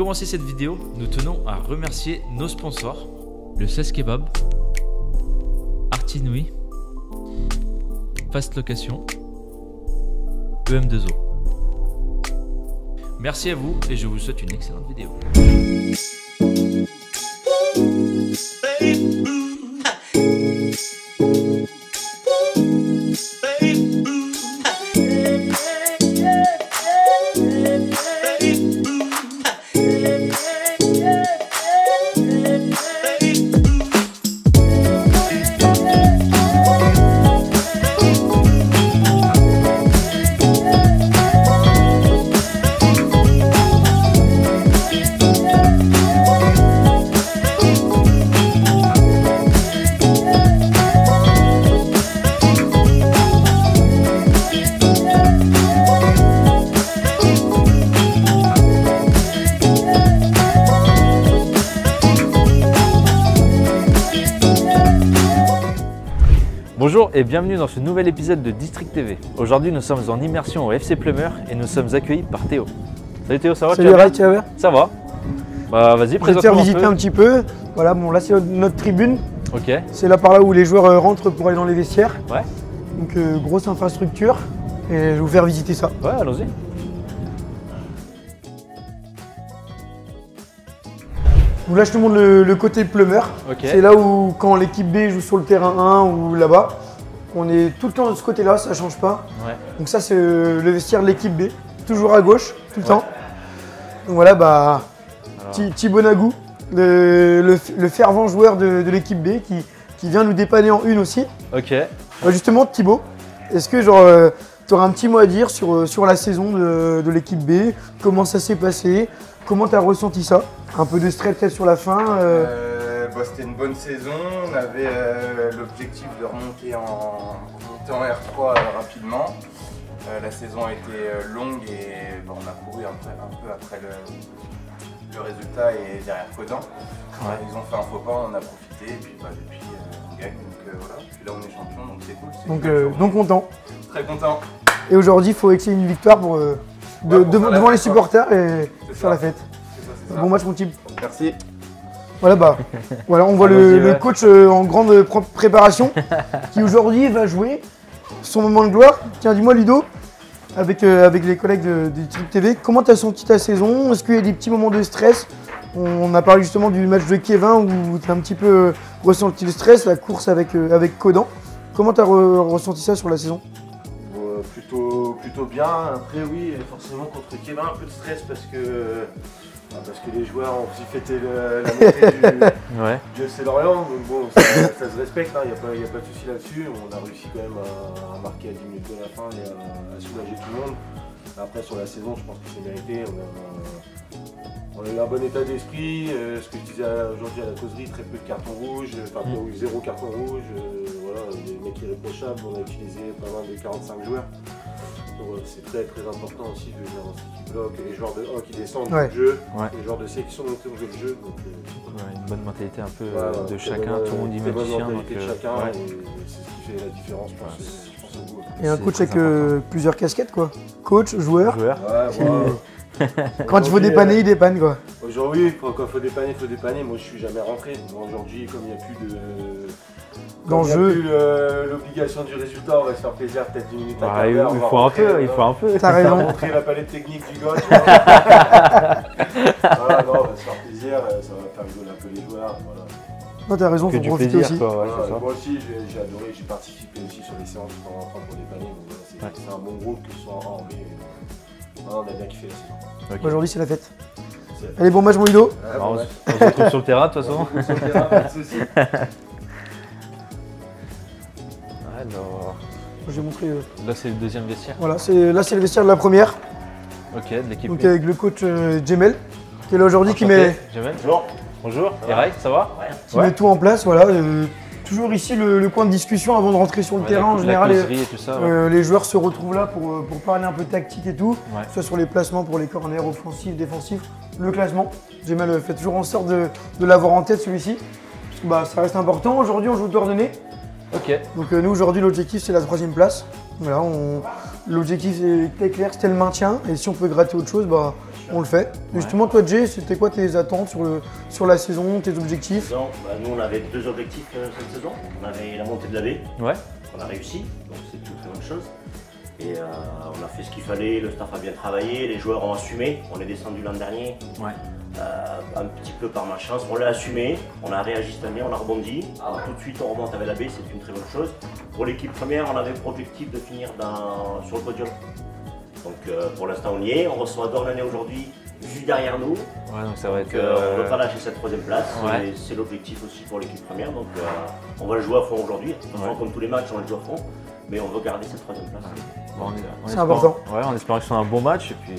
commencer cette vidéo, nous tenons à remercier nos sponsors, le 16 Kebab, Artinouille, Fast Location, EM2O. Merci à vous et je vous souhaite une excellente vidéo. Bonjour et bienvenue dans ce nouvel épisode de District TV. Aujourd'hui nous sommes en immersion au FC Plumeur et nous sommes accueillis par Théo. Salut Théo, ça va? Salut Ray, tu vas bien? Ça va. Bah vas-y, présente-moi. Je vais te faire visiter un petit peu. Voilà, bon là c'est notre tribune. Ok. C'est là par là où les joueurs rentrent pour aller dans les vestiaires. Ouais. Donc grosse infrastructure et je vais vous faire visiter ça. Ouais, allons-y. Donc là je te montre le côté Plumeur. Ok. C'est là où quand l'équipe B joue sur le terrain 1 ou là-bas, on est tout le temps de ce côté-là, ça change pas. Ouais. Donc ça c'est le vestiaire de l'équipe B, toujours à gauche, tout le temps. Donc voilà, bah Thibaut Nagou, le fervent joueur de l'équipe B qui vient nous dépanner en une aussi. Ok. Bah justement Thibaut, est-ce que tu aurais un petit mot à dire sur la saison de l'équipe B? Comment ça s'est passé? Comment tu as ressenti ça? Un peu de stress peut-être sur la fin C'était une bonne saison, on avait l'objectif de remonter en R3 rapidement. La saison a été longue et on a couru un peu après le résultat et derrière Codan. Ouais. Ils ont fait un faux pas, on en a profité et puis depuis on gagne. Donc voilà, puis là on est champion donc c'est cool. Donc content. Très content. Et aujourd'hui il faut essayer une victoire pour, devant les supporters et faire la fête. C'est ça. Bon match mon type. Merci. Voilà, voilà, on voit le coach en grande préparation qui aujourd'hui va jouer son moment de gloire. Tiens, dis-moi Ludo, avec les collègues de District TV, comment tu as senti ta saison? Est-ce qu'il y a des petits moments de stress? On a parlé justement du match de Kevin où tu as un petit peu ressenti le stress, la course avec Codan. Comment tu as ressenti ça sur la saison? Plutôt bien. Après oui, forcément contre Kevin un peu de stress parce que les joueurs ont aussi fêté la montée du FC Lorient, donc bon, ça se respecte, il n'y a pas de souci là-dessus. On a réussi quand même à marquer à 10 minutes de la fin et à soulager tout le monde. Après sur la saison, je pense que c'est mérité. On a eu un bon état d'esprit, ce que je disais aujourd'hui à la causerie, très peu de cartons rouges, enfin zéro carton rouge, voilà, des mecs irréprochables, on a utilisé pas mal de 45 joueurs. Donc c'est très important aussi de venir dans cette équipe-là, que les joueurs de A qui descendent du jeu, les joueurs de C qui sont montés au jeu le jeu. Donc, une bonne mentalité un peu de chacun, tout le monde y met du sien. De chacun, et c'est ce qui fait la différence, je pense au bout. Et un coach avec plusieurs casquettes quoi. Coach, joueur. Quand il faut dépanner, il dépanne quoi. Aujourd'hui, quand il faut dépanner, moi je suis jamais rentré. Aujourd'hui, comme il n'y a plus d'enjeu, l'obligation du résultat, on va se faire plaisir peut-être 10 minutes à il faut un peu. T'as raison. Montrer la palette technique du gars. Voilà, non, on va se faire plaisir, ça va faire rigoler un peu les joueurs. Voilà. Non, t'as raison, faut profiter aussi. Moi aussi, j'ai adoré, j'ai participé aussi sur les séances de temps en temps pour dépanner. C'est un bon groupe, que ce soit en mais on a bien kiffé la saison. Okay. Aujourd'hui, c'est la fête. Allez, bon match, mon Ludo. On se retrouve sur le terrain, de toute façon. Sur le terrain, pas de soucis. Alors, je vais montrer. Là, c'est le deuxième vestiaire. Voilà, là, c'est le vestiaire de la première. Ok, de l'équipe. Donc, avec le coach Djemel, qui est là aujourd'hui, qui met. Djemel, bonjour. Et Ray, ça va? Qui met tout en place, voilà. Toujours ici le coin de discussion avant de rentrer sur le terrain. En général, les joueurs se retrouvent là pour parler un peu tactique et tout, soit sur les placements pour les corners offensifs, défensifs, le classement. Djemel fait toujours en sorte de l'avoir en tête celui-ci. Ça reste important. Aujourd'hui, on joue Douarnenez. Ok. Donc nous aujourd'hui l'objectif c'est la 3e place. Voilà, l'objectif était clair, c'était le maintien. Et si on peut gratter autre chose, on le fait. Justement, toi, Jay, c'était quoi tes attentes sur la saison, tes objectifs? Nous, on avait 2 objectifs cette saison. On avait la montée de la baie, Ouais. on a réussi, donc c'est une très bonne chose. Et on a fait ce qu'il fallait, le staff a bien travaillé, les joueurs ont assumé. On est descendu l'an dernier, Ouais. un petit peu par malchance. On l'a assumé, on a réagi cette année, on a rebondi. Alors, tout de suite, on remonte avec la baie, c'est une très bonne chose. Pour l'équipe première, on avait pour objectif de finir sur le podium. Donc pour l'instant, on y est. On reçoit Dornanay aujourd'hui, juste derrière nous. Ouais, donc ça va être. On ne veut pas lâcher cette 3e place. Ouais. C'est l'objectif aussi pour l'équipe première. Donc on va le jouer à fond aujourd'hui. De toute façon, comme tous les matchs, on le joue à fond. Mais on veut garder cette 3e place. Bon, c'est important. Ouais, en espérant que ce soit un bon match et puis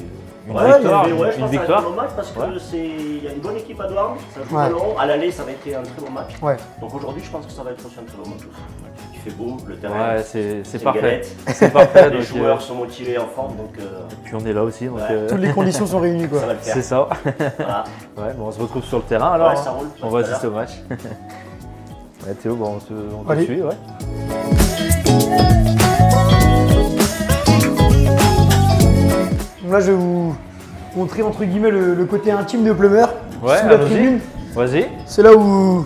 une Ouais, victoire. je Une pense que ça va être victoire. un bon match parce qu'il y a une bonne équipe à Douarn. Ça joue ballon. À l'aller, ça va être un très bon match. Ouais. Donc aujourd'hui, je pense que ça va être aussi un très bon match aussi. Il fait beau, le terrain. Ouais, c'est une parfait. galette. C'est parfait. Les donc, joueurs sont motivés en forme. Donc puis on est là aussi. Donc, Ouais. Toutes les conditions sont réunies, quoi. ça va le faire. c'est ça. Voilà. Ouais, bon, on se retrouve sur le terrain alors. Ouais, ça roule. On À va tout à assister au match. Ouais, Théo, bon, on te Allez. suit, ouais. Donc là, je vais vous montrer entre guillemets le côté intime de Plumeur. Ouais, sous la allons-y. tribune. Vas-y. C'est là où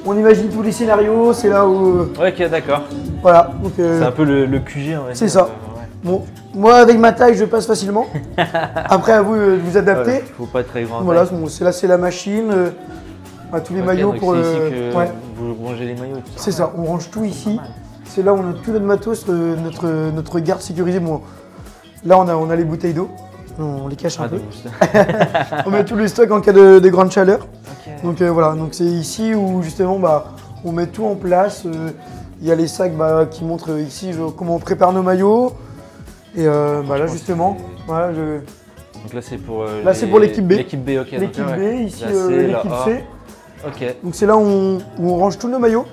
on imagine tous les scénarios, c'est là où. Ouais, ok, d'accord. Voilà. Donc, C'est un peu le QG, on va c'est dire. ça. Ouais. bon, moi, avec ma taille, je passe facilement. Après, à vous de vous adapter. Ouais, faut pas être très grand. Voilà, bon, c'est la machine. Tous les Ok, maillots donc pour c'est le. ici que Ouais, vous rangez les maillots et tout ça. c'est ça. On range tout ici. C'est là où on a tout notre matos, notre garde sécurisée. Bon, là, on a les bouteilles d'eau. On les cache un Ah, peu. donc, c'est- On met tout le stock en cas de grande chaleur. Ok. Donc voilà, donc c'est ici où justement on met tout en place. Il y a les sacs qui montrent ici comment on prépare nos maillots. Et là justement, voilà, Donc là c'est pour Là, c'est pour l'équipe B. L'équipe B, ok. l'équipe donc, B, ouais. ici Là, c'est la l'équipe A. C. Ok. Donc c'est là où on range tous nos maillots.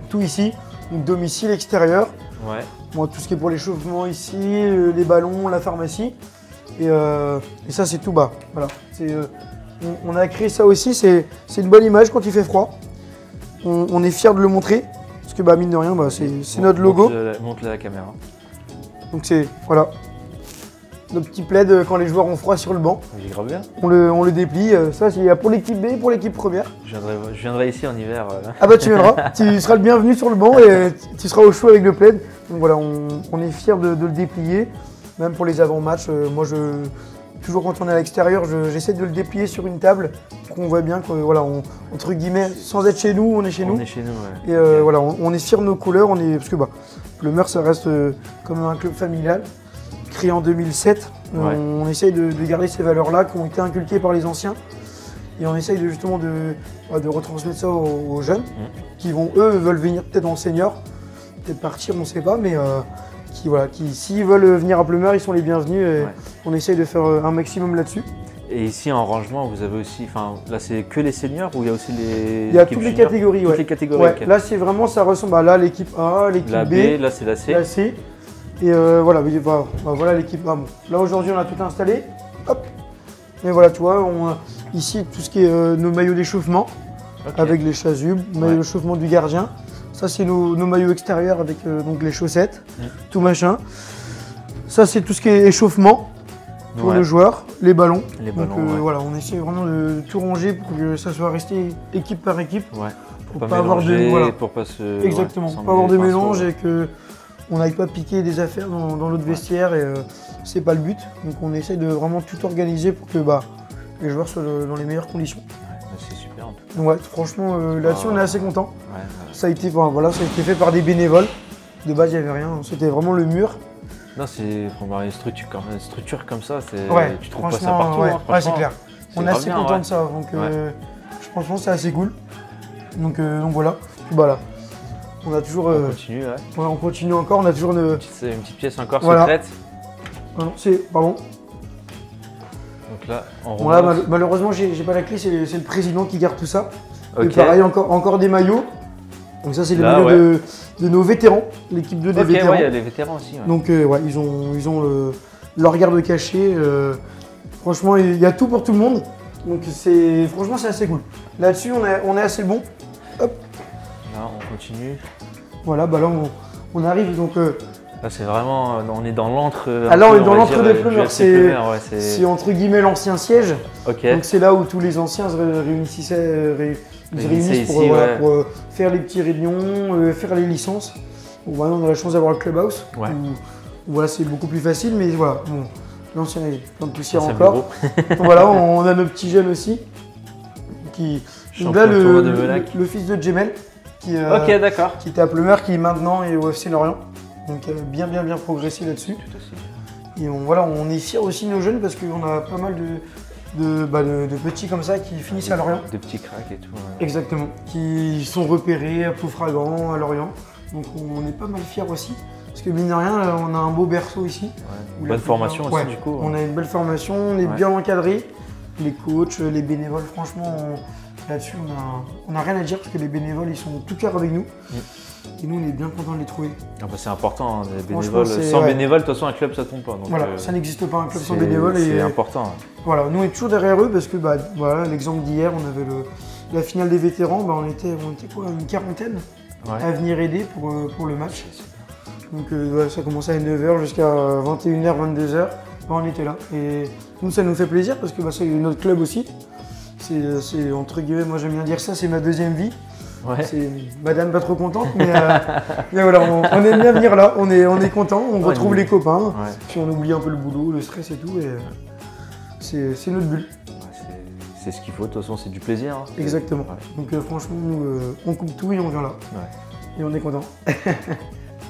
Tout ici. Donc domicile, extérieur. Ouais. Bon, tout ce qui est pour l'échauffement ici, les ballons, la pharmacie. Et ça c'est tout bas. Voilà. On a créé ça aussi, c'est une bonne image quand il fait froid. On est fiers de le montrer. Parce que mine de rien, c'est notre logo. Montre-le à la caméra. Donc c'est voilà. Nos petits plaids quand les joueurs ont froid sur le banc. Il est grave bien. On le déplie. Ça c'est pour l'équipe B et pour l'équipe première. Je viendrai ici en hiver. Ah bah tu viendras, tu seras le bienvenu sur le banc et tu seras au chaud avec le plaid. Donc voilà, on est fiers de le déplier. Même pour les avant-matchs, moi toujours quand on est à l'extérieur, j'essaie de le déplier sur une table pour qu'on voit bien que voilà, entre guillemets, sans être chez nous, on est chez nous. On est chez nous, ouais. Et voilà, on est fiers de nos couleurs, parce que Plumeur ça reste comme un club familial, créé en 2007. Ouais. On essaye de garder ces valeurs-là qui ont été inculquées par les anciens. Et on essaye justement de retransmettre ça aux jeunes qui veulent venir peut-être en senior, peut-être partir, on ne sait pas, mais qui s'ils veulent venir à Plumeur, ils sont les bienvenus. Et on essaye de faire un maximum là-dessus. Et ici en rangement, vous avez aussi, là c'est que les seniors ou il y a aussi les. Il y a toutes les catégories, Toutes les catégories. Ouais, ok. là c'est vraiment, ça ressemble à l'équipe A, l'équipe La B, B, là c'est la C. la C. Et voilà, voilà l'équipe A. Bon. Là aujourd'hui on a tout installé. Hop. Et voilà, tu vois, ici tout ce qui est nos maillots d'échauffement Ok. avec les chasubles, maillots d'échauffement du gardien. Ça c'est nos maillots extérieurs avec donc les chaussettes, tout machin. Ça c'est tout ce qui est échauffement pour le joueur, les ballons. Les Donc ballons, ouais. voilà, on essaie vraiment de tout ranger pour que ça soit resté équipe par équipe. Ouais. Pour Pas pas avoir de mélanger, voilà. pour pas se. Exactement, ouais, pas avoir de s'emmêler, mélange enfin, et que on n'aille pas piquer des affaires dans l'autre vestiaire et c'est pas le but. Donc on essaie de vraiment tout organiser pour que les joueurs soient dans les meilleures conditions. Ouais, c'est super en tout cas. Donc ouais, franchement là-dessus on est assez content. Ouais, Ça a été fait par des bénévoles. De base il n'y avait rien, c'était vraiment le mur. Non, c'est vraiment une structure comme ça, c'est. Ouais, Tu trouves pas ça franchement, partout, ouais, hein, ouais, c'est franchement. clair. On est grave assez bien, content ouais. de ça, donc Ouais. franchement c'est assez cool. Donc voilà. Puis là, on a toujours. On continue, ouais. On continue encore, on a toujours une. C'est une petite pièce encore Voilà. secrète. Pardon. Donc là, on Bon, là, remonte. malheureusement, j'ai pas la clé, c'est le président qui garde tout ça. Et Ok. pareil, encore des maillots. Donc ça, c'est les Là, maillots de nos vétérans, l'équipe 2 des Ok, vétérans. ouais, il y a les vétérans aussi. Ouais. Donc ils ont leur garde cachée. Franchement, il y a tout pour tout le monde. Donc franchement, c'est assez cool. Là-dessus, on est assez bon. Hop. Là, on continue. Voilà, là, on arrive. Donc Là, c'est vraiment, on est dans l'antre. Alors, on est dans l'antre des Pleumeurs. C'est entre guillemets l'ancien siège. Ok. Donc, c'est là où tous les anciens se réunissent pour, ici, voilà, pour faire les petits réunions, faire les licences. Bon, voilà, on a la chance d'avoir le clubhouse. Ouais. Où, voilà, c'est beaucoup plus facile, mais voilà. Bon, l'ancien est plein de poussière C'est encore. Donc, voilà, on a nos petits jeunes aussi. Donc là, le fils de Djemel, ok, d'accord. qui était à Pleumeur, qui maintenant est au FC Lorient. Donc bien progressé là-dessus. Et voilà, on est fiers aussi de nos jeunes parce qu'on a pas mal de petits comme ça qui finissent à Lorient. Des petits cracks et tout. Ouais. Exactement. Qui sont repérés à Ploufragan, à Lorient. Donc on est pas mal fiers aussi. Parce que mine de rien, on a un beau berceau ici. Ouais, bonne formation aussi du coup. On a une belle formation, on est bien encadré. Les coachs, les bénévoles, franchement, là-dessus, on n'a rien à dire parce que les bénévoles, ils sont tout cœur avec nous. Et nous, on est bien contents de les trouver. Ah bah c'est important, hein, les bénévoles. Sans bénévoles, de toute façon, un club, ça tombe pas. Donc, voilà, ça n'existe pas un club sans bénévoles. C'est important. Voilà, nous, on est toujours derrière eux parce que, voilà, l'exemple d'hier, on avait la finale des vétérans, on était quoi, une quarantaine à venir aider pour le match. Donc, ça commençait à 9h jusqu'à 21h, 22h. On était là. Et nous, ça nous fait plaisir parce que c'est notre club aussi. C'est entre guillemets, moi j'aime bien dire ça, c'est ma deuxième vie. Ouais. C'est madame pas trop contente, mais voilà, on aime bien venir là, on est content, on retrouve les copains, puis on oublie un peu le boulot, le stress et tout, et c'est notre bulle. C'est ce qu'il faut, de toute façon c'est du plaisir. Hein. Exactement. Ouais. Donc franchement, nous, on coupe tout et on vient là. Ouais. Et on est content.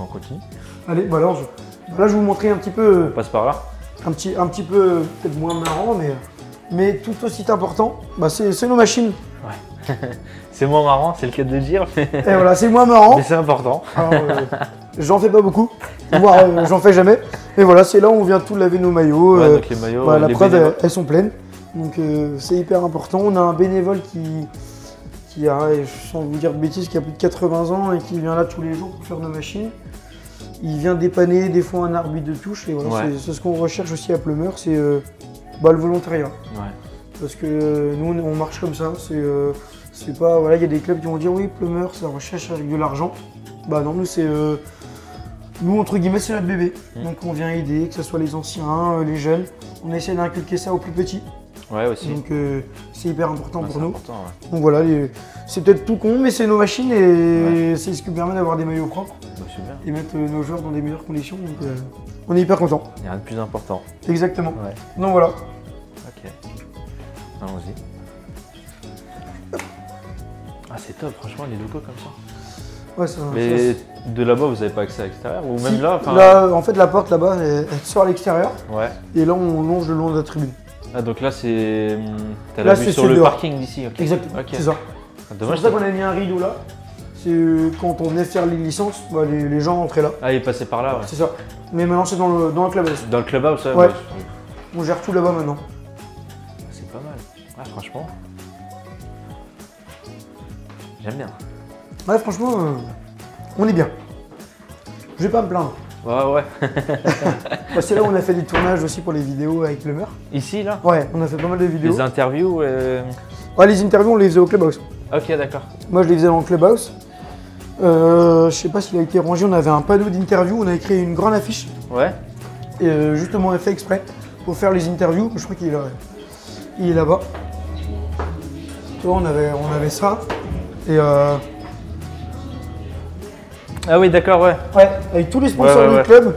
On continue. Allez, alors, là je vais vous montrer un petit peu. On passe par là. Un petit peu peut-être moins marrant, mais tout aussi important, c'est nos machines. Ouais. C'est moins marrant, c'est le cas de le dire. Mais... Et voilà, c'est moins marrant. Mais c'est important. J'en fais pas beaucoup, voire j'en fais jamais. Mais voilà, c'est là où on vient tout laver nos maillots. Ouais, donc les maillots, voilà, la preuve, elles sont pleines. Donc c'est hyper important. On a un bénévole qui a, sans vous dire de bêtises, qui a plus de 80 ans et qui vient là tous les jours pour faire nos machines. Il vient dépanner des fois un arbitre de touche et voilà, c'est ce qu'on recherche aussi à Pleumeur, c'est le volontariat. Ouais. Parce que nous on marche comme ça, c'est pas, voilà, il y a des clubs qui vont dire oui Pleumeur c'est la recherche avec de l'argent. Bah non, nous c'est, nous entre guillemets c'est notre bébé. Donc on vient aider, que ce soit les anciens, les jeunes, on essaie d'inculquer ça aux plus petits. Ouais aussi. Donc c'est hyper important pour nous. Important, ouais. Donc voilà, c'est peut-être tout con mais c'est nos machines et c'est ce qui permet d'avoir des maillots propres. Et mettre nos joueurs dans des meilleures conditions, donc on est hyper content. Il n'y a rien de plus important. Exactement. Ouais. Donc voilà. Ok. Allons-y. Ah c'est top, franchement les locaux comme ça. Ouais, ça. Mais de là-bas vous n'avez pas accès à l'extérieur ou même là, là en fait la porte là-bas elle sort à l'extérieur. Ouais. Et là on longe le long de la tribune. Ah donc là c'est. T'as la vue sur le parking d'ici. Okay. Exactement. Okay. C'est ça. C'est pour ça qu'on a mis un rideau là. C'est quand on venait faire les licences, les gens entraient là. Ah, ils passaient par là, ouais. C'est ça. Mais maintenant, c'est dans le clubhouse. Dans le clubhouse, ça. Ouais. On gère tout là-bas maintenant. C'est pas mal. Ah, franchement. J'aime bien. Ouais, franchement, on est bien. Je vais pas me plaindre. Ouais. C'est là où on a fait des tournages aussi pour les vidéos avec Pleumeur. Ici, là? Ouais, on a fait pas mal de vidéos. Les interviews Ouais, les interviews, on les faisait au clubhouse. Ok, d'accord. Moi, je les faisais dans le clubhouse. Je sais pas s'il a été rangé, on avait un panneau d'interview, on avait créé une grande affiche. Ouais. Et justement, on a fait exprès pour faire les interviews. Je crois qu'il est là-bas. Tu vois, on avait ça. Et ah oui, d'accord, ouais. Ouais, avec tous les sponsors du club,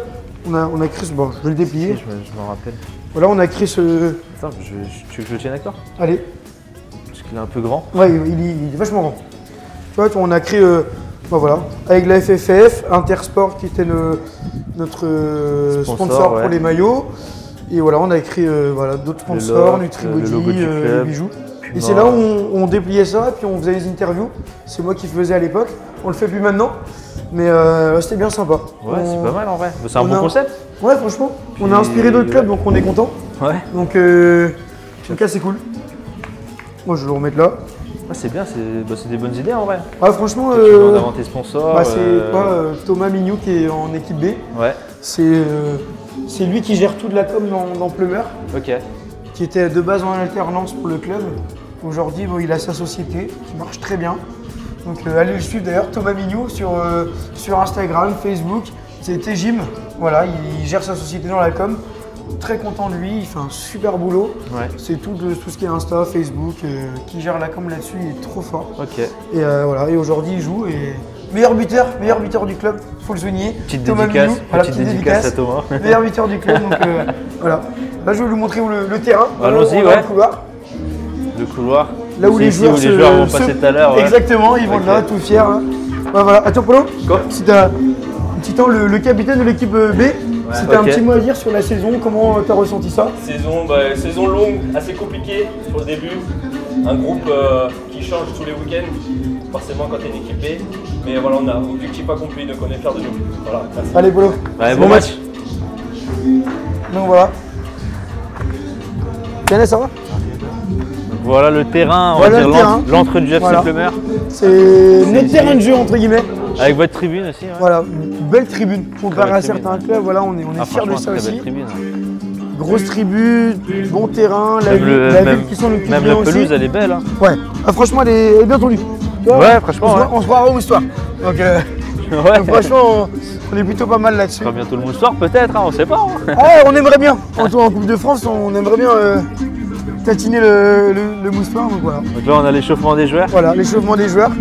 on a créé ce. Bon, je vais le déplier. Je me rappelle. Voilà, on a créé ce. Attends, tu veux que je le tienne avec toi? Allez. Parce qu'il est un peu grand. Ouais, il est vachement grand. Tu vois, on a créé. Voilà, avec la FFF, Intersport qui était notre sponsor pour les maillots. Et voilà, on a écrit d'autres sponsors, Nutribody, Bijoux. Et c'est là où on dépliait ça, et puis on faisait les interviews. C'est moi qui faisais à l'époque. On le fait plus maintenant, mais c'était bien sympa. Ouais, c'est pas mal en vrai. C'est un bon concept. Ouais, franchement. Puis on a inspiré d'autres clubs, donc on est content. Ouais. Donc, en tout cas, c'est cool. Moi, je vais le remettre là. Ah, c'est bien, c'est des bonnes idées en vrai. Ouais, franchement. D'avoir tes sponsors. C'est Thomas Mignou qui est en équipe B. Ouais. C'est lui qui gère toute la com dans Pleumeur. Ok. Qui était de base en alternance pour le club. Aujourd'hui, il a sa société qui marche très bien. Donc allez le suivre d'ailleurs, Thomas Mignou sur Instagram, Facebook. C'était Jim. Voilà, il gère sa société dans la com. Très content de lui, il fait un super boulot. Ouais. C'est tout ce qui est Insta, Facebook, qui gère la com là-dessus, il est trop fort. Ok. Et voilà, et aujourd'hui il joue et meilleur buteur du club, faut le souligner. Petite Thomas dédicace, Milou, voilà, petite dédicace à Thomas. Meilleur buteur du club, donc voilà. Là je vais vous montrer le terrain. Allons-y, dans ouais. le couloir. Le couloir. Là où C'est les ici joueurs, où les joueurs vont passer tout à l'heure. Ouais. Exactement, ils vont Ok. là, tout fiers. Là. Ouais, voilà. Attends, Polo, Quoi si t'as un petit temps, le capitaine de l'équipe B, si t'as Ok. un petit mot à dire sur la saison, comment t'as ressenti ça? Saison longue, assez compliquée sur le début. Un groupe qui change tous les week-ends, forcément quand t'es une équipe B. Mais voilà, on a un objectif accompli, donc on est fiers de nous. Voilà, merci. Allez, Polo. Ouais, bon match. Donc voilà. Yannis, ça va? Voilà le terrain, on Voilà va le dire terrain. l'entre du FC Voilà. Plumeur. C'est notre ici. terrain de jeu, entre guillemets. Avec votre tribune aussi. Ouais. Voilà, une belle tribune. Comparé belle à tribune. certains clubs, voilà, on est Ah, fiers de franchement, ça très belle aussi. tribune. Grosse tribune, bon terrain, la Même, ville qui s'en occupe même bien la pelouse, aussi. elle est belle. Hein. Ouais, ah, franchement, elle est bien tendue. Tu vois, Ouais, franchement, ouais. on se croirait au histoire. Donc, Ouais. donc franchement, on est plutôt pas mal là-dessus. Ce sera bientôt le moussoir peut-être, hein, on sait pas. Hein. Ah, on aimerait bien, en Coupe de France, on aimerait bien tatiner le moustoir. Donc voilà. Donc là on a l'échauffement des joueurs. Voilà, l'échauffement des joueurs.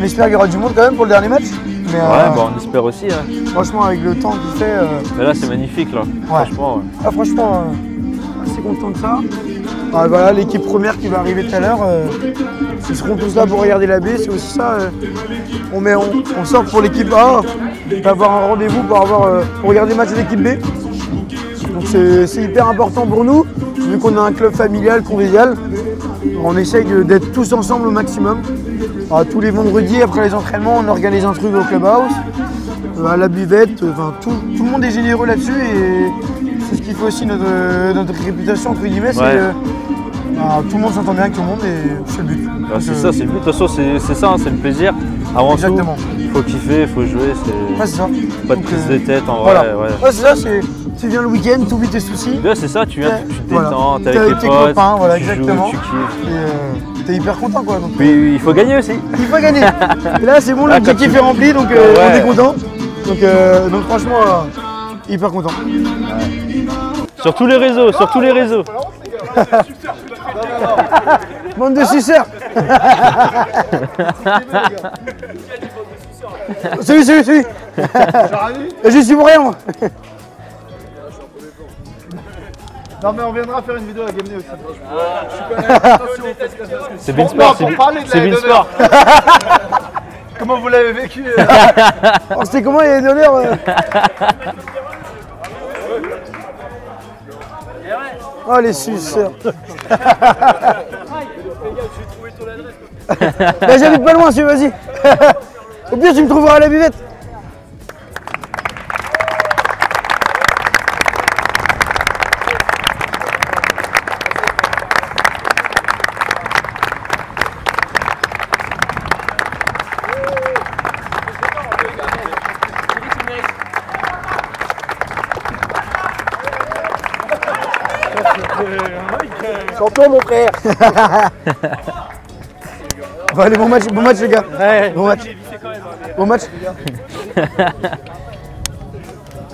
On espère qu'il y aura du monde quand même pour le dernier match. Mais Ouais, bah, on espère aussi. Hein. franchement, avec le temps qu'il fait, Mais là c'est magnifique là. Franchement. Ouais. ah, franchement, assez content de ça. Ah, voilà, l'équipe première qui va arriver tout à l'heure, ils seront tous là pour regarder la baie. C'est aussi ça. On sort pour l'équipe A, d'avoir un rendez-vous pour regarder le match de l'équipe B. Donc c'est hyper important pour nous, vu qu'on a un club familial, convivial. On essaye d'être tous ensemble au maximum. Tous les vendredis, après les entraînements, on organise un truc au clubhouse, à la buvette. Enfin, tout le monde est généreux là-dessus et c'est ce qui fait aussi notre réputation, entre guillemets. C'est Ouais. que tout le monde s'entend bien avec tout le monde et c'est le but. Bah, c'est ça, c'est le but. De toute façon, c'est ça, hein, c'est le plaisir. Avant Exactement. tout, il faut kiffer, il faut jouer. Ouais, c'est ça. Pas de Donc, prise de tête en Voilà. vrai. Ouais. Ouais, c'est ça, tu viens le week-end, tu oublies tes soucis. Ouais, c'est ça, tu viens, tu te Voilà. détends, t'es T'es avec avec tes tes potes, copains, voilà, tu joues, exactement. tu kiffes. Et t'es hyper content quoi. Donc, Puis il faut gagner aussi. il faut gagner. Et là c'est bon, Ah, l'objectif comme tu- est rempli, donc Ouais. on est content. Donc franchement, hyper content. Sur tous les réseaux, sur tous les réseaux. Bande de suceurs. Celui. J'y suis pour rien moi. Non mais on viendra faire une vidéo à Gamney aussi. C'est Beansport, pour parler de la c'est haine Beansport. Comment vous l'avez vécu Alors c'était comment les donneurs Oh les suceurs. Bah, j'habite pas loin, vas-y. Au pire tu me trouveras à la buvette. Champion mon frère. Bon, allez, bon match les gars. Bon match. Bon match.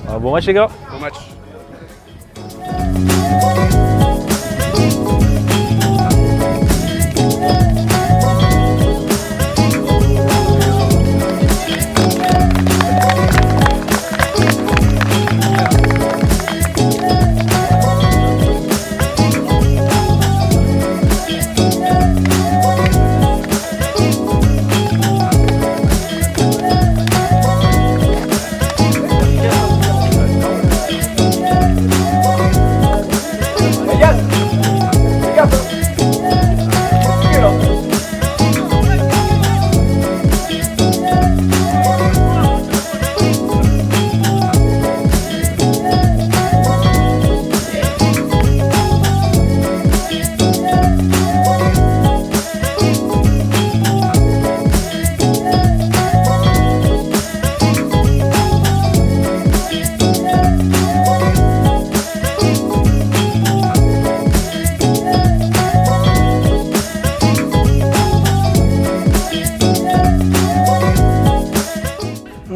Ah, bon match les gars. Bon match.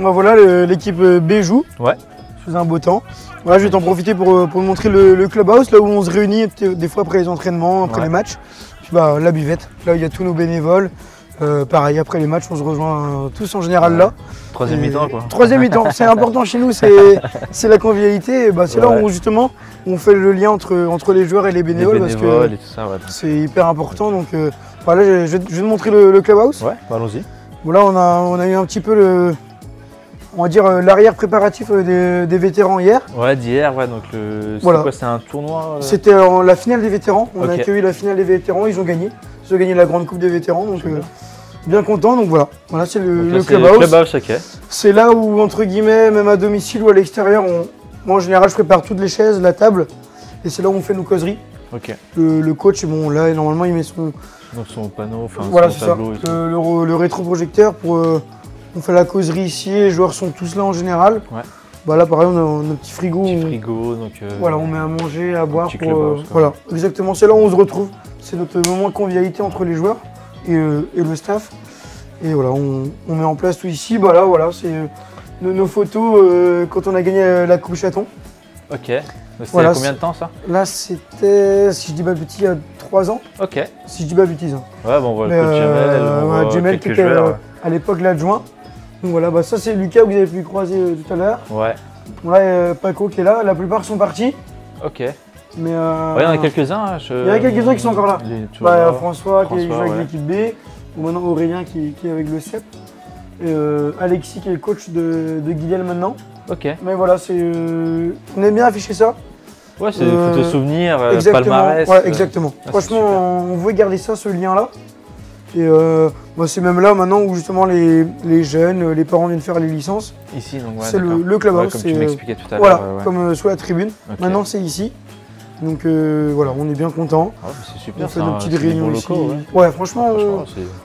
bah voilà, l'équipe B joue. Ouais. Je faisais un beau temps. Voilà, je vais t'en profiter pour montrer le clubhouse, là où on se réunit des fois après les entraînements, après les matchs. Puis bah, la buvette, là il y a tous nos bénévoles. Pareil, après les matchs, on se rejoint tous en général là. Troisième mi-temps quoi. Troisième mi-temps, c'est important chez nous, c'est la convivialité. Bah, c'est là où justement on fait le lien entre les joueurs et les bénévoles, parce que et tout ça, c'est hyper important. Donc voilà, je vais te montrer le clubhouse. Ouais, bah, allons-y. Bon, là on a eu un petit peu on va dire l'arrière préparatif des vétérans hier. Ouais, d'hier, ouais, donc Voilà. quoi, c'est un tournoi C'était la finale des vétérans, on a accueilli la finale des vétérans, ils ont gagné la grande coupe des vétérans, donc bien content, donc voilà c'est le clubhouse. Ok. C'est là où, entre guillemets, même à domicile ou à l'extérieur, moi en général je prépare toutes les chaises, la table, et c'est là où on fait nos causeries. Ok. Le coach, bon là normalement il met son panneau, enfin voilà, son tableau. C'est ça, le rétroprojecteur pour... on fait la causerie ici, les joueurs sont tous là en général. Ouais. Bah là pareil, on a nos petits frigos. Donc voilà, on met à manger, à boire. Clubhouse, voilà, exactement, c'est là où on se retrouve. C'est notre moment de convivialité entre les joueurs et le staff. Et voilà, on met en place tout ici. Bah là, voilà, c'est nos photos quand on a gagné la Coupe Chaton. Ok. C'était voilà, combien de temps ça? Là, c'était, si je dis pas de bêtises, il y a 3 ans. Ok. Si je dis pas de bêtises. Ouais, bon, on voit le coach Jamel, on voit Jamel qui était à l'époque l'adjoint. Donc voilà, bah ça c'est Lucas que vous avez pu croiser tout à l'heure. Ouais. Bon là, Paco qui est là, la plupart sont partis. Ok. Mais il y en a quelques-uns. Il y en a quelques-uns qui sont encore là. François qui joue avec l'équipe B. Ou maintenant Aurélien qui est avec le CEP. Alexis qui est le coach de Guidel maintenant. Ok. Mais voilà, on aime bien afficher ça. Ouais, c'est des photos souvenirs, palmarès. Ouais, exactement. Franchement, on voulait garder ça, ce lien-là. Et c'est même là maintenant où justement les jeunes, les parents viennent faire les licences. Ici, donc c'est le clubhouse. Comme tu m'expliquais tout à l'heure. Voilà, comme sur la tribune. Okay. Maintenant, c'est ici. Donc voilà, on est bien content. Ah, c'est super. On fait nos petites réunions ici. Locaux, ouais, franchement,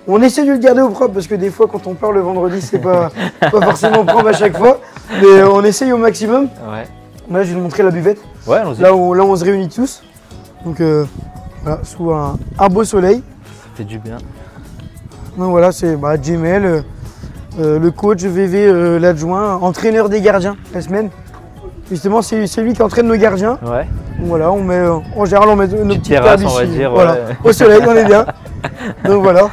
on essaie de le garder au propre parce que des fois, quand on part le vendredi, c'est pas forcément propre à chaque fois. Mais on essaye au maximum. Ouais. Là, je vais vous montrer la buvette. Ouais, là, on se réunit tous. Donc voilà, sous un beau soleil. Ça fait du bien. Donc voilà, c'est Jamel, le coach, VV, l'adjoint, entraîneur des gardiens la semaine. Justement, c'est lui qui entraîne nos gardiens. Ouais. Donc voilà, en général, on met nos petites tables ici. On va dire, voilà. Au soleil, on est bien. Donc voilà.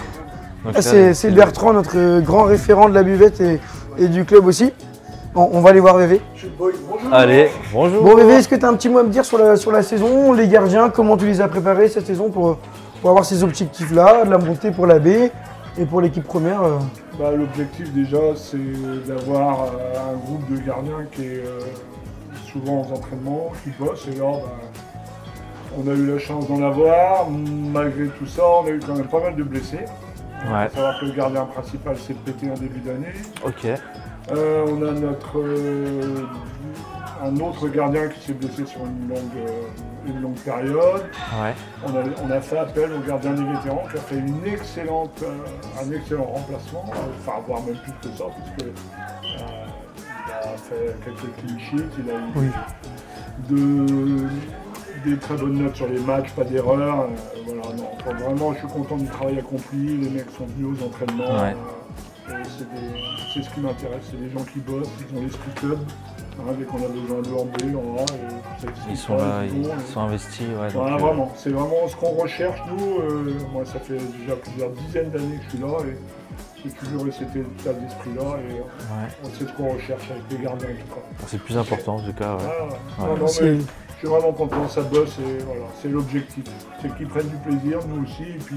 C'est Bertrand, notre grand référent de la buvette et du club aussi. On va aller voir VV. Allez, bonjour. Bon VV, est-ce que tu as un petit mot à me dire sur la saison, les gardiens, comment tu les as préparés cette saison pour avoir ces objectifs-là, de la montée pour la B et pour l'équipe première? L'objectif déjà, c'est d'avoir un groupe de gardiens qui est souvent aux entraînements, qui bosse. Et là, on a eu la chance d'en avoir. Malgré tout ça, on a eu quand même pas mal de blessés. Ouais. Il faut savoir que le gardien principal s'est pété en début d'année. Ok. On a un autre gardien qui s'est blessé sur une longue période. Ouais. On a fait appel au gardien des vétérans qui a fait un excellent remplacement, enfin voire même plus que ça, puisque il a fait quelques clean sheets, il a eu des très bonnes notes sur les matchs, pas d'erreur. Voilà, non, vraiment, je suis content du travail accompli, les mecs sont venus aux entraînements. Ouais. C'est ce qui m'intéresse, c'est les gens qui bossent, ils ont l'esprit club. Dès qu'on a besoin de en B, on va. Ils sont là, ils sont investis. Ouais, voilà, vraiment, c'est vraiment ce qu'on recherche, nous. Moi, ça fait déjà plusieurs dizaines d'années que je suis là et j'ai toujours eu cet état d'esprit-là. Et c'est ce qu'on recherche avec les gardiens. C'est le plus important, en tout cas. Ouais. Non, mais je suis vraiment content, ça bosse et voilà, c'est l'objectif. C'est qu'ils prennent du plaisir, nous aussi, et puis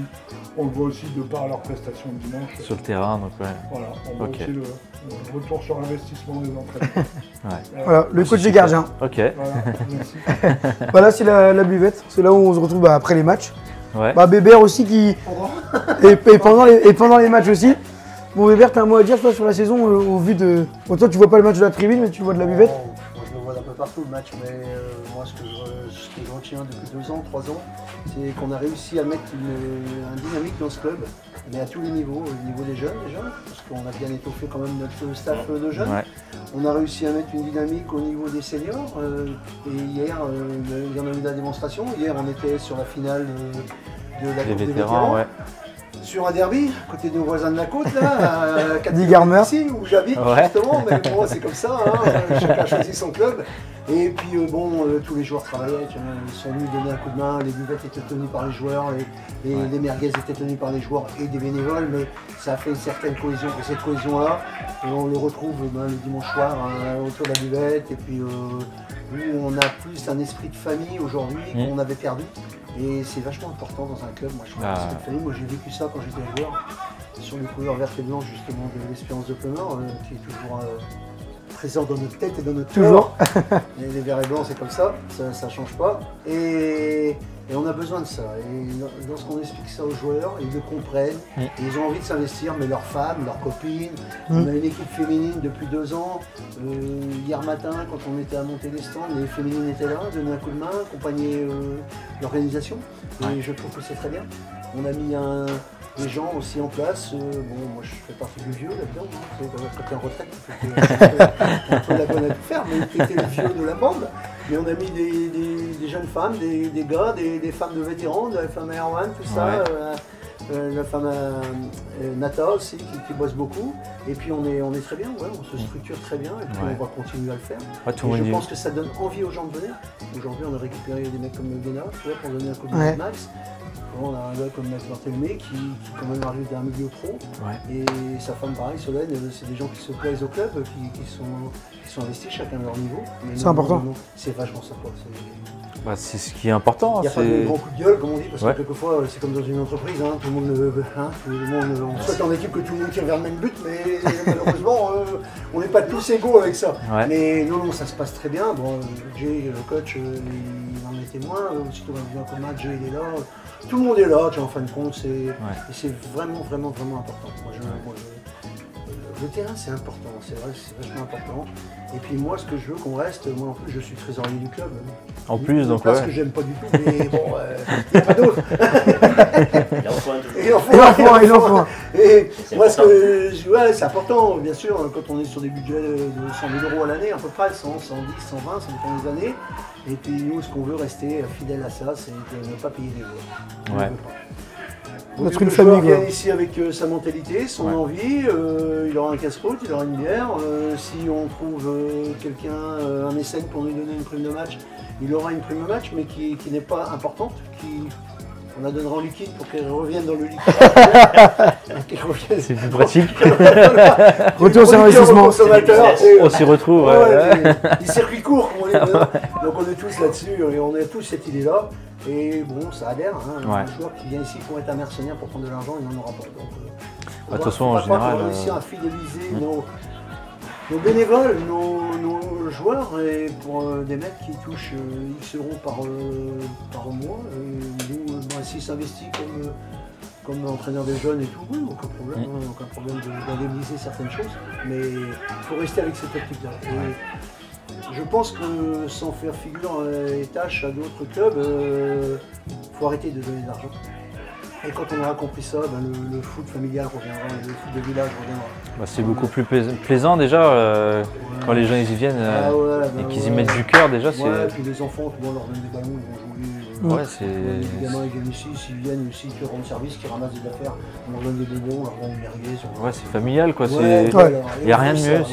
on le voit aussi de par leur prestation de dimanche. Sur le terrain, donc ouais. Voilà, on voit aussi le retour sur investissement des entraînements. Voilà, le coach des gardiens. Ok. Voilà, merci. Voilà, c'est la buvette, c'est là où on se retrouve après les matchs. Ouais. Bébert aussi qui. et pendant les matchs aussi. Bon, Bébert, t'as un mot à dire toi sur la saison au vu de. Bon, toi, tu vois pas le match de la tribune, mais tu vois de la buvette. Je le vois d'un peu partout le match, mais moi ce que je retiens depuis 2 ans, 3 ans, c'est qu'on a réussi à mettre un dynamique dans ce club, mais à tous les niveaux, au niveau des jeunes déjà, parce qu'on a bien étoffé quand même notre staff de jeunes. Ouais. On a réussi à mettre une dynamique au niveau des seniors, et hier, il y en a eu la démonstration. Hier, on était sur la finale de la Coupe des vétérans. Ouais. sur un derby, à côté de nos voisins de la côte, là, à 4 Digarmer. ici, où j'habite justement, mais bon, c'est comme ça, hein, chacun choisit son club. Et puis tous les joueurs travaillaient, ils sont venus donner un coup de main, les buvettes étaient tenues par les joueurs, les merguez étaient tenues par les joueurs et des bénévoles, mais ça a fait une certaine cohésion. Et cette cohésion-là, on le retrouve le dimanche soir autour de la buvette, et puis où on a plus un esprit de famille aujourd'hui qu'on avait perdu. Et c'est vachement important dans un club, moi je trouve, l'esprit de famille. Moi j'ai vécu ça quand j'étais joueur, sur les couleurs vertes et blanches justement de l'Espérance de Plumeur, qui est toujours présent dans notre tête et dans notre toujours. Corps. Et les verts et blancs c'est comme ça ne change pas. Et on a besoin de ça. Et lorsqu'on explique ça aux joueurs, ils le comprennent. Et ils ont envie de s'investir, mais leurs femmes, leurs copines. On a une équipe féminine depuis 2 ans. Hier matin, quand on était à monter les stands, les féminines étaient là, donnaient un coup de main, accompagnaient l'organisation. Et je trouve que c'est très bien. On a mis des gens aussi en place. Moi je fais partie du vieux là-dedans. Quand tu es en retraite, tu fais un peu la bonne à tout faire, mais tu étais le vieux de la bande. Mais on a mis des jeunes femmes, des gars, des femmes de vétérans, de la femme Erwan, tout ça. La femme Nata aussi qui bosse beaucoup. Et puis on est très bien, on se structure très bien et puis on va continuer à le faire. Et je pense que ça donne envie aux gens de venir. Aujourd'hui on a récupéré des mecs comme Guéna, pour donner un coup de main à Max. On a un gars comme Max Barthélémy qui quand même arrive d'un milieu pro. Et sa femme pareil, Solène, c'est des gens qui se plaisent au club, qui sont investis chacun à leur niveau. C'est important. C'est vachement sympa. C'est ce qui est important. Il n'y a pas de grand coup de gueule, comme on dit, parce que quelquefois c'est comme dans une entreprise, tout le monde on souhaite en équipe que tout le monde tire vers le même but, mais malheureusement on n'est pas tous égaux avec ça. Mais non, ça se passe très bien. Bon, Jay, le coach, il en est témoin, aussitôt on a vu un coup de match, Jay il est là, tout le monde est là, en fin de compte, c'est vraiment important. Le terrain c'est important, c'est vrai, c'est vachement important. Et puis moi ce que je veux qu'on reste, moi en plus je suis trésorier du club. En plus donc parce que j'aime pas du tout, mais bon, il n'y a pas d'autre. Il en faut un. Et moi ce que c'est important, bien sûr, quand on est sur des budgets de 100 000 € à l'année, à peu près, 100, 110, 120, ça dépend des années. Et puis nous ce qu'on veut rester fidèle à ça, c'est de ne pas payer les joueurs. Notre une famille. Il vient ici avec sa mentalité, son envie, il aura un casse-croûte, il aura une bière. Si on trouve quelqu'un, un mécène pour lui donner une prime de match, il aura une prime de match, mais qui n'est pas importante, on la donnera en liquide pour qu'elle revienne dans le liquide. C'est plus pratique. Retour sur investissement. On s'y retrouve. Les circuits courts, comme on dit. Donc on est tous là-dessus et on a tous cette idée-là. Et bon, ça adhère. Un joueur qui vient ici pour être un mercenaire, pour prendre de l'argent, il n'en aura pas. Donc, de toute façon, en général. On va réussir à fidéliser nos bénévoles, nos joueurs, et pour des mecs qui touchent X euros par mois. Et nous, s'ils s'investissent comme entraîneur des jeunes et tout, oui, aucun problème d'indemniser certaines choses. Mais il faut rester avec cette optique-là. Je pense que sans faire figure et tâche à d'autres clubs, il faut arrêter de donner de l'argent. Et quand on aura compris ça, le foot familial reviendra, le foot de village reviendra. C'est beaucoup plus plaisant déjà quand les gens ils y viennent et qu'ils y mettent du cœur déjà. Et puis les enfants, on leur donne des ballons, ils vont jouer. Les gamins ils viennent ici, s'ils viennent aussi, ils te rendent service, qu'ils ramassent des affaires, on leur donne des bonbons, on leur rend une merguez. C'est familial quoi, il n'y a rien de mieux.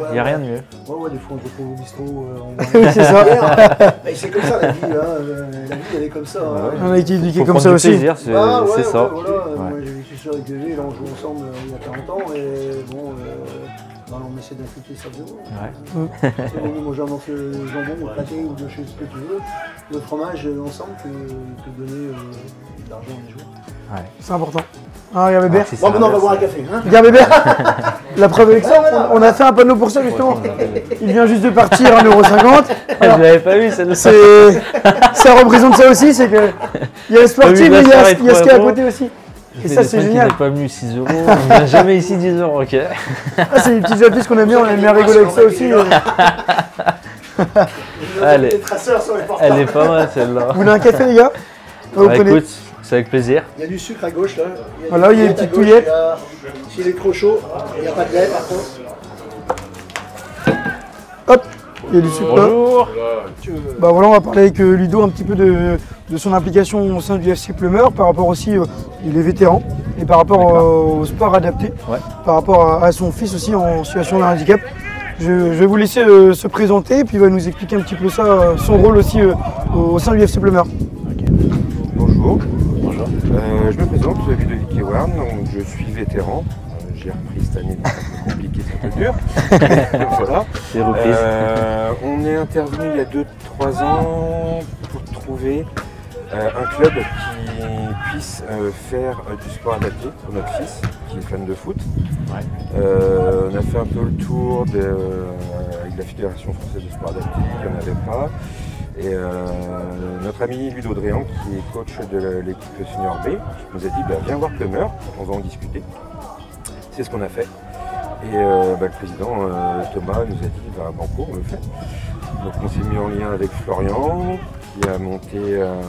Il y a rien de mieux. Des fois on se retrouve au bistrot, c'est ça. C'est comme ça la vie, la vie elle est comme ça. On a été éduqués comme ça aussi. C'est ça. Moi j'ai vécu ça avec Gégé, là on joue ensemble il y a 40 ans et bon, on essaie d'inculquer ça de haut. Moi j'avance le jambon, le pâté ou de chez ce que tu veux, le fromage ensemble que donner de l'argent à des joueurs. C'est important. Ah, regarde Bébert. Bon, maintenant on va boire un café. Regarde Bébert. La preuve avec ça, on a fait un panneau pour ça justement. Il vient juste de partir, 1,50 €. Je l'avais pas vu, celle-là. Ça représente ça aussi, c'est que il y a le sportif, mais il y a ce qu'il y a à côté aussi. Et ça c'est génial. Il n'est pas venu 6 €, on ne vient jamais ici 10 €, ok. C'est les petites affiches qu'on aime bien, on aime bien rigoler avec ça aussi. Elle est pas mal celle-là. Vous voulez un café les gars? Écoute, c'est avec plaisir. Il y a du sucre à gauche là. Voilà, il y a une petite touillette. S'il est trop chaud, il n'y a pas de lait par contre. Hop, il Il y a du sucre. Bonjour. Bah voilà, on va parler avec Ludo un petit peu de son implication au sein du FC Plumeur, par rapport aussi, il est vétéran, et par rapport au sport adapté, par rapport à son fils aussi en situation de handicap. Je vais vous laisser se présenter, et puis il va nous expliquer un petit peu ça, son rôle aussi au sein du FC Plumeur. Bonjour. Bonjour. Je me présente, Ludovic Ewan, donc je suis vétéran. J'ai repris cette année, donc c'est compliqué, c'est un peu dur. Voilà. On est intervenu il y a 2-3 ans pour trouver un club qui puisse faire du sport adapté pour notre fils, qui est fan de foot. On a fait un peu le tour avec la Fédération française de sport adapté, il n'y en avait pas. Et notre ami Ludo Dréan, qui est coach de l'équipe senior B, nous a dit viens voir Plumeur, on va en discuter. C'est ce qu'on a fait. Et le président Thomas nous a dit banco, on le fait. Donc on s'est mis en lien avec Florian, qui a monté un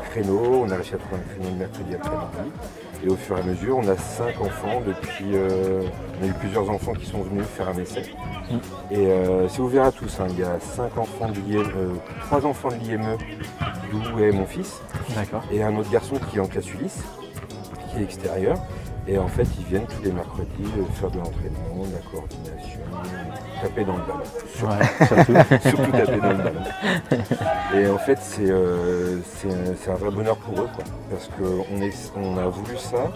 créneau. On a réussi à trouver un créneau le mercredi après-midi. Et au fur et à mesure, on a 5 enfants depuis. On a eu plusieurs enfants qui sont venus faire un essai. Et c'est ouvert à tous. Il y a 5 enfants de l'IME, 3 enfants de l'IME, d'où est mon fils. Et un autre garçon qui est en classe Ulysse, qui est extérieur. Et en fait, ils viennent tous les mercredis faire de l'entraînement, de la coordination, taper dans le ballon. Surtout taper dans le ballon. Et en fait, c'est un vrai bonheur pour eux, parce qu'on a voulu ça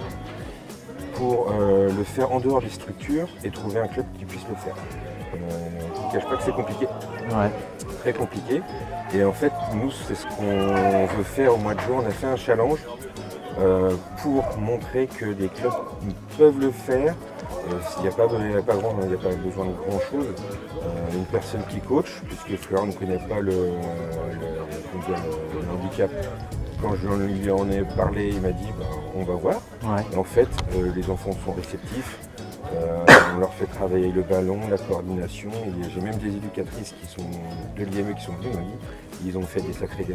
pour le faire en dehors des structures et trouver un club qui puisse le faire. Je ne vous cache pas que c'est compliqué. Très compliqué. Et en fait, nous, c'est ce qu'on veut faire au mois de juin. On a fait un challenge pour montrer que des clubs peuvent le faire. Il n'y a pas besoin de grand chose. Une personne qui coach, puisque Fleur ne connaît pas le handicap. Quand je lui en ai parlé, il m'a dit on va voir. Et en fait, les enfants sont réceptifs. On leur fait travailler le ballon, la coordination. J'ai même des éducatrices qui sont de l'IME qui sont venues, ils ont fait des sacrés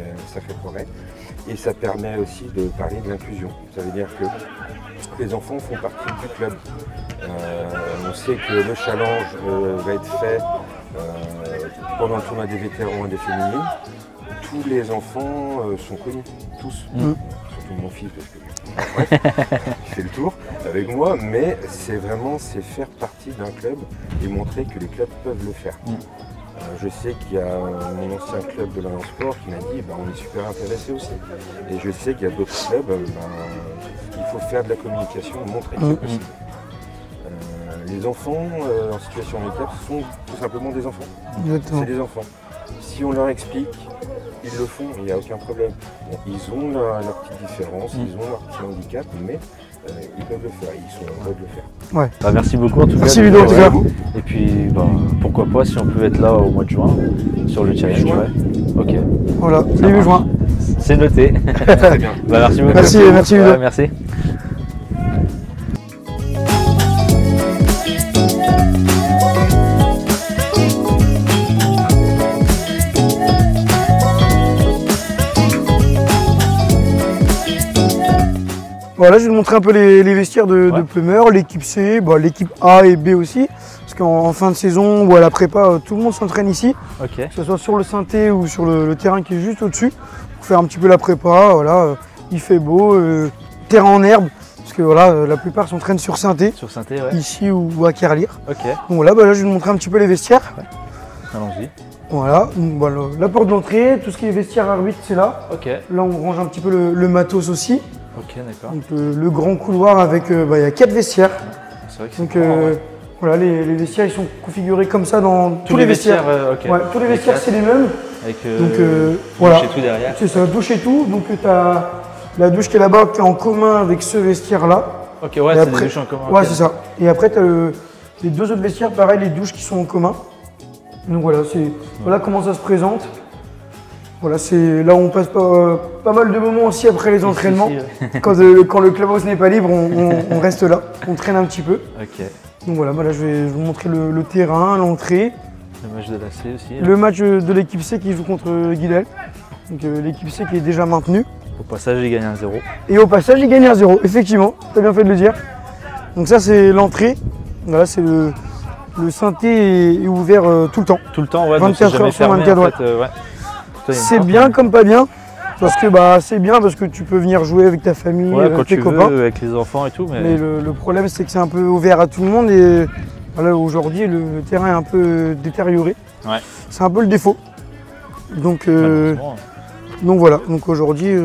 progrès. Et ça permet aussi de parler de l'inclusion. Ça veut dire que les enfants font partie du club. On sait que le challenge va être fait pendant le tournoi des vétérans et des féminines. Tous les enfants sont connus, tous. Surtout mon fils, parce que il fait le tour avec moi, mais c'est faire partie d'un club et montrer que les clubs peuvent le faire. Je sais qu'il y a mon ancien club de l'Alliance Sport qui m'a dit on est super intéressé aussi. Et je sais qu'il y a d'autres clubs, il faut faire de la communication, montrer que c'est possible. Les enfants en situation de handicap sont tout simplement des enfants. C'est des enfants. Si on leur explique, ils le font, il n'y a aucun problème. Bon, ils ont leur petite différence, ils ont leur petit handicap, mais ils peuvent le faire, ils sont heureux de le faire. Merci beaucoup en tout cas. Merci Ludo en tout cas. Et puis pourquoi pas si on peut être là au mois de juin sur le challenge. Ok. Voilà, début juin. C'est noté. Très bien. Merci beaucoup. Merci Ludo. Merci. Voilà, je vais vous montrer un peu les vestiaires de Plumeur, l'équipe C, l'équipe A et B aussi. Parce qu'en fin de saison ou à la prépa, tout le monde s'entraîne ici. Que ce soit sur le synthé ou sur le terrain qui est juste au-dessus. Pour faire un petit peu la prépa, voilà, il fait beau, terrain en herbe. Parce que voilà, la plupart s'entraînent sur synthé. Ici ou à Kerlire. Donc voilà, là je vais vous montrer un petit peu les vestiaires. Allons-y. Voilà, la porte d'entrée, tout ce qui est vestiaire arbitre, c'est là. Là on range un petit peu le matos aussi. Donc le grand couloir avec, il y a 4 vestiaires. Donc voilà, les vestiaires ils sont configurés comme ça dans tous les vestiaires. Tous les vestiaires c'est les mêmes. Avec voilà, douche et tout derrière. C'est ça, douche et tout. Donc tu as la douche qui est là-bas qui est en commun avec ce vestiaire là. C'est des douches en commun. C'est ça. Et après tu as les 2 autres vestiaires, pareil, les douches qui sont en commun. Donc voilà, voilà comment ça se présente. Voilà, c'est là où on passe pas mal de moments aussi après les entraînements. Quand le clubhouse n'est pas libre, on reste là, on traîne un petit peu. Donc voilà, là je vais vous montrer le terrain, l'entrée. Le match de la C aussi. Le match de l'équipe C qui joue contre Guidel. Donc l'équipe C qui est déjà maintenue. Au passage, il gagne 1-0. Et au passage, il gagne 1-0, effectivement, tu as bien fait de le dire. Donc ça c'est l'entrée. Voilà, c'est le synthé est ouvert tout le temps. Tout le temps, ouais. 24 heures sur 24, en fait, ouais. C'est bien comme pas bien. Parce que c'est bien parce que tu peux venir jouer avec ta famille, avec tes copains. Avec les enfants et tout. Mais le problème c'est que c'est un peu ouvert à tout le monde et voilà, aujourd'hui le terrain est un peu détérioré. Ouais. C'est un peu le défaut. Donc voilà, donc aujourd'hui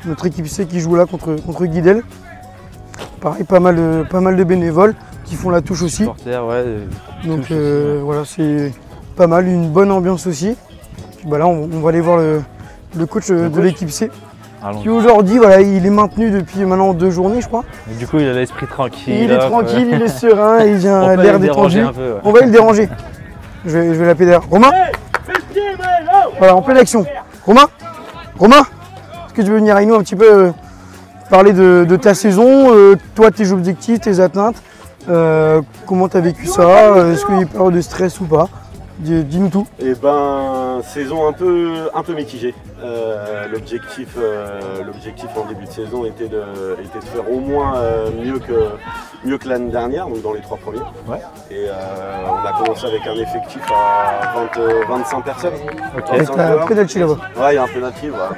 notre équipe C qui joue là contre Guidel. Pareil, pas mal de bénévoles qui font la touche aussi. Supporters, ouais, donc voilà, c'est pas mal, une bonne ambiance aussi. Puis, là on va aller voir le coach de l'équipe C. Qui aujourd'hui, voilà, il est maintenu depuis maintenant 2 journées, je crois. Et du coup, il a l'esprit tranquille. Il est tranquille, il est serein, il a l'air détendu. On va le déranger. Je vais l'appeler derrière. Romain, voilà, en pleine action. Romain, est-ce que tu veux venir avec nous un petit peu parler de ta saison, toi, tes objectifs, tes atteintes, comment tu as vécu ça, est-ce qu'il y a eu peur de stress ou pas? Dis-nous tout. Eh ben, saison un peu mitigée. L'objectif en début de saison était de faire au moins mieux que l'année dernière, donc dans les 3 premiers. Ouais. Et on a commencé avec un effectif à 25 personnes. Ok. Avec un penalty là-bas. Ouais, il y a un penalty, voilà.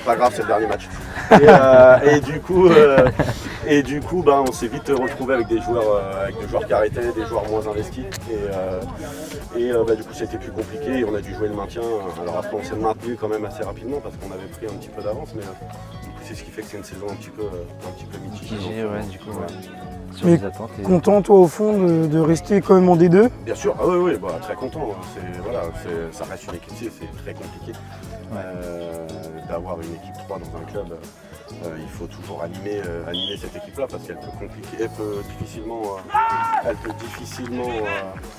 Pas grave, c'est le dernier match. Et du coup, on s'est vite retrouvé avec des joueurs qui arrêtaient, des joueurs moins investis. Et du coup, c'était plus compliqué et on a dû jouer le maintien. Alors après, on s'est maintenu quand même assez rapidement parce qu'on avait pris un petit peu d'avance, mais c'est ce qui fait que c'est une saison un petit peu mitigée. Ouais, du coup, sur mais les attentes. Content, toi, au fond, de rester quand même en D2? Bien sûr, ah oui, très content. Ça reste une équipe C, c'est très compliqué. D'avoir une équipe 3 dans un club, il faut toujours animer cette équipe-là parce qu'elle peut difficilement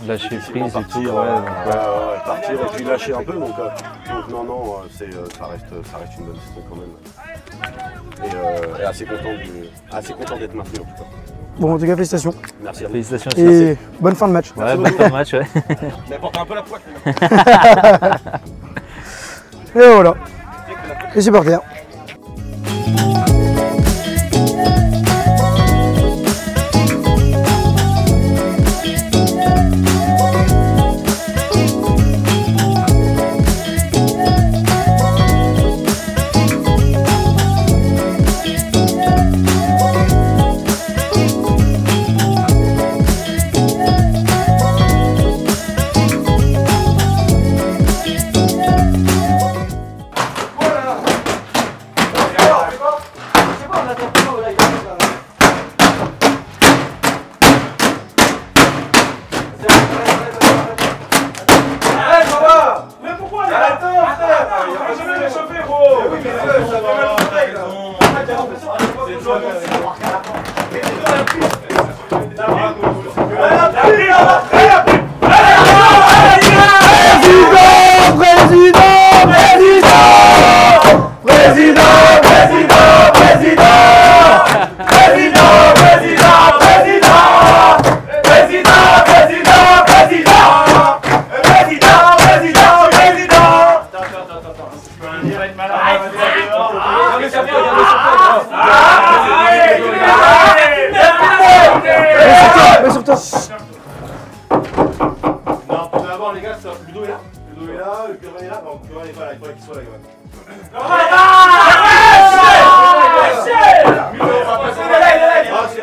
lâcher prise partir, et tout, partir et puis lâcher un peu. Donc non, ça reste une bonne saison quand même. Et assez content d'être maintenu en tout cas. Bon, en tout cas, félicitations. Merci à vous. Félicitations. Et bonne fin de match. Ouais, bonne fin de match, ouais. Mais porte un peu la poisse. Et voilà. Et c'est parti.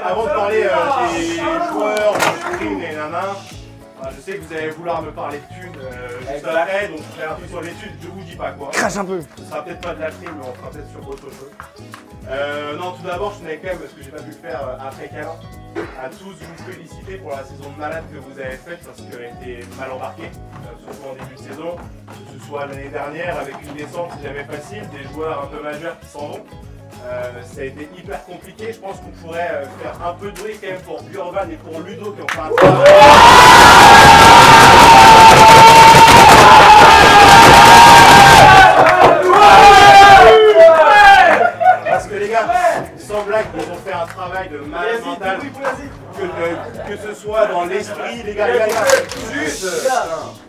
Avant de parler des joueurs, des primes et nanas, je sais que vous allez vouloir me parler de thunes juste après, donc je ferai un truc sur les thunes, je vous dis pas quoi. Crache un peu. Ce sera peut-être pas de la prime, mais on fera peut-être sur autre chose. Non, tout d'abord, je tenais quand même, parce que j'ai pas pu le faire après câlin, à tous vous féliciter pour la saison de malade que vous avez faite, parce qu'elle a été mal embarquée, surtout en début de saison, que ce soit l'année dernière avec une descente c'est jamais facile, des joueurs un peu majeurs qui s'en vont. Ça a été hyper compliqué, je pense qu'on pourrait faire un peu de bruit quand même pour Burvan et pour Ludo qui ont fait un travail. Parce que les gars, sans blague, ils ont fait un travail de malade mental, que ce soit dans l'esprit, les gars, juste,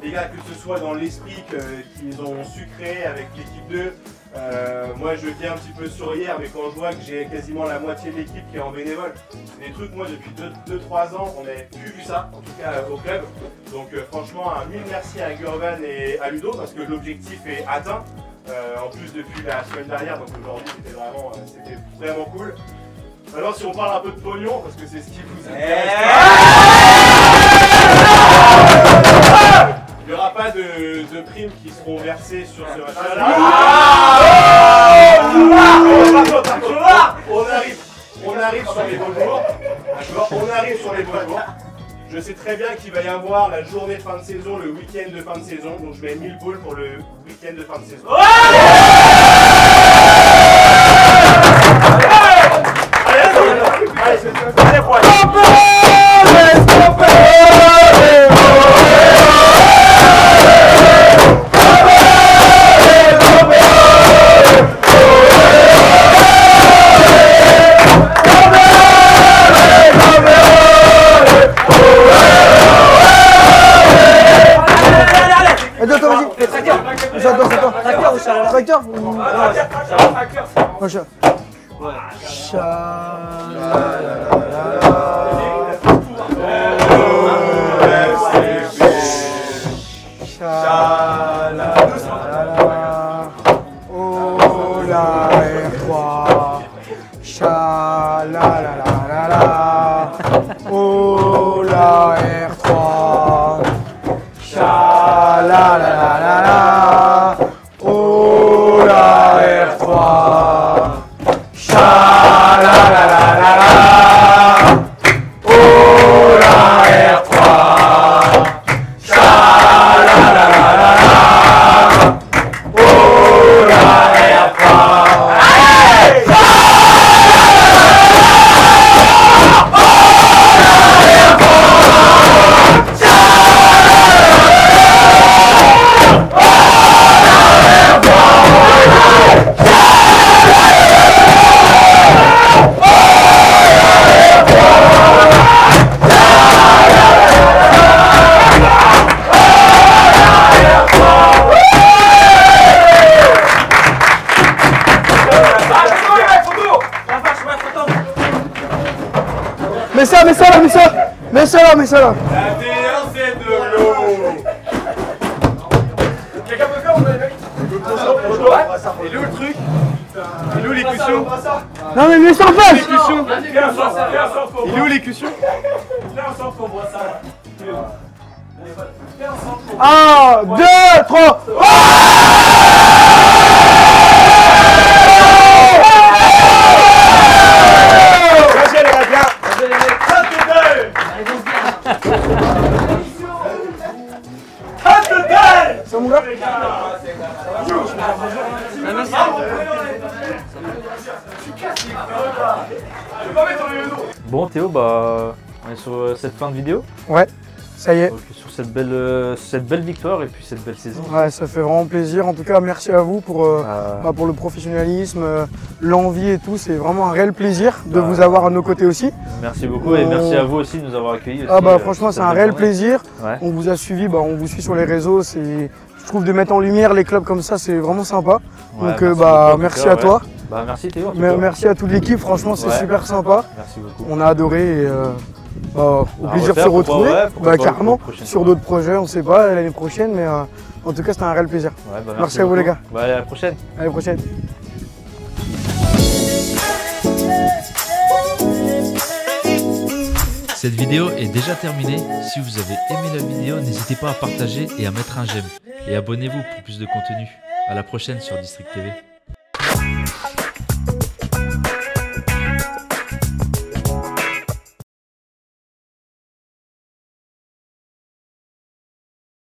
les gars, que ce soit dans l'esprit qu'ils ont su créer avec l'équipe 2, Moi je viens un petit peu sourire, mais quand je vois que j'ai quasiment la moitié de l'équipe qui est en bénévole, c'est des trucs, moi depuis 2-3 ans, on n'avait plus vu ça, en tout cas au club. Donc franchement, un mille merci à Gurvan et à Ludo, parce que l'objectif est atteint. En plus depuis la semaine dernière, donc aujourd'hui c'était vraiment cool. Alors si on parle un peu de pognon, parce que c'est ce qui vous intéresse. Il n'y aura pas de primes qui seront versées sur ce match-là. On arrive sur les beaux jours. On arrive sur les beaux jours. Je sais très bien qu'il va y avoir la journée de fin de saison, le week-end de fin de saison. Donc je mets 1000 boules pour le week-end de fin de saison. Tracteur. Mets ça là. La D1 c'est de l'eau. Quelqu'un peut faire, on a les mecs. Et là où le truc? Il est où les cussions? Non mais mets ça en face. Les cussions. Il est où les cussions? Viens ensemble qu'on voit ça. 1, 2, 3. Bon Théo, bah on est sur cette fin de vidéo. Ouais, ça y est. Donc, sur cette belle victoire et puis cette belle saison. Ouais, ça fait vraiment plaisir. En tout cas, merci à vous pour le professionnalisme, l'envie et tout. C'est vraiment un réel plaisir de vous avoir à nos côtés aussi. Merci beaucoup et merci à vous aussi de nous avoir accueillis. Ah bah franchement, c'est un réel plaisir. Ouais. On vous a suivi, on vous suit sur les réseaux. Je trouve de mettre en lumière les clubs comme ça, c'est vraiment sympa. Ouais, donc merci à toi. Bah, merci Théo. Merci à toute l'équipe, franchement c'est super sympa. Merci beaucoup. On a adoré et au plaisir de se retrouver. Carrément, sur d'autres projets, on ne sait pas, l'année prochaine, mais en tout cas c'était un réel plaisir. Ouais, merci à vous les gars. Bah, à la prochaine. À la prochaine. Cette vidéo est déjà terminée. Si vous avez aimé la vidéo, n'hésitez pas à partager et à mettre un j'aime. Et abonnez-vous pour plus de contenu. À la prochaine sur District TV.